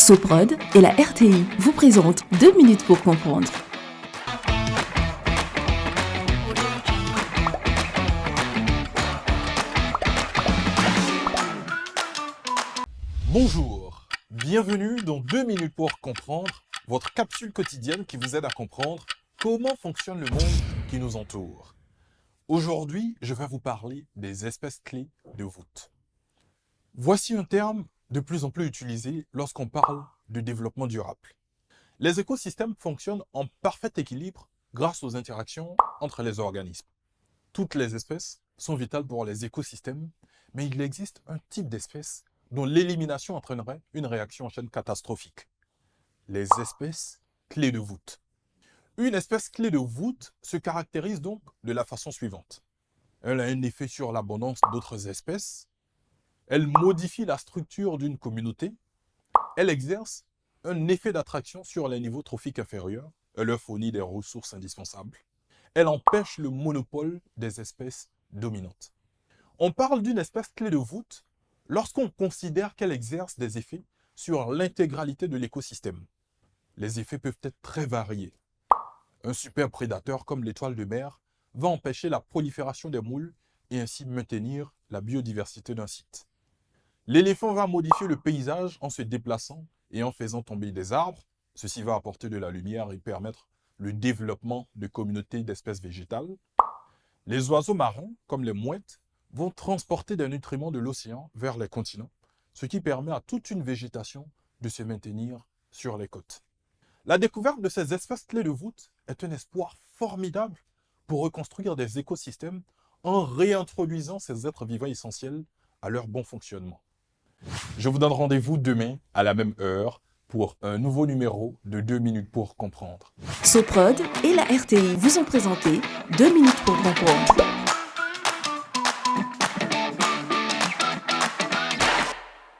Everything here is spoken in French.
Soprod et la RTI vous présentent 2 minutes pour comprendre. Bonjour, bienvenue dans 2 minutes pour comprendre, votre capsule quotidienne qui vous aide à comprendre comment fonctionne le monde qui nous entoure. Aujourd'hui, je vais vous parler des espèces clés de voûte. Voici un terme de plus en plus utilisé lorsqu'on parle de développement durable. Les écosystèmes fonctionnent en parfait équilibre grâce aux interactions entre les organismes. Toutes les espèces sont vitales pour les écosystèmes, mais il existe un type d'espèce dont l'élimination entraînerait une réaction en chaîne catastrophique. Les espèces clés de voûte. Une espèce clé de voûte se caractérise donc de la façon suivante. Elle a un effet sur l'abondance d'autres espèces, elle modifie la structure d'une communauté, elle exerce un effet d'attraction sur les niveaux trophiques inférieurs, elle leur fournit des ressources indispensables, elle empêche le monopole des espèces dominantes. On parle d'une espèce clé de voûte lorsqu'on considère qu'elle exerce des effets sur l'intégralité de l'écosystème. Les effets peuvent être très variés. Un super prédateur comme l'étoile de mer va empêcher la prolifération des moules et ainsi maintenir la biodiversité d'un site. L'éléphant va modifier le paysage en se déplaçant et en faisant tomber des arbres. Ceci va apporter de la lumière et permettre le développement de communautés d'espèces végétales. Les oiseaux marins, comme les mouettes, vont transporter des nutriments de l'océan vers les continents, ce qui permet à toute une végétation de se maintenir sur les côtes. La découverte de ces espèces clés de voûte est un espoir formidable pour reconstruire des écosystèmes en réintroduisant ces êtres vivants essentiels à leur bon fonctionnement. Je vous donne rendez-vous demain à la même heure pour un nouveau numéro de 2 minutes pour comprendre. Soprod et la RTI vous ont présenté 2 minutes pour comprendre.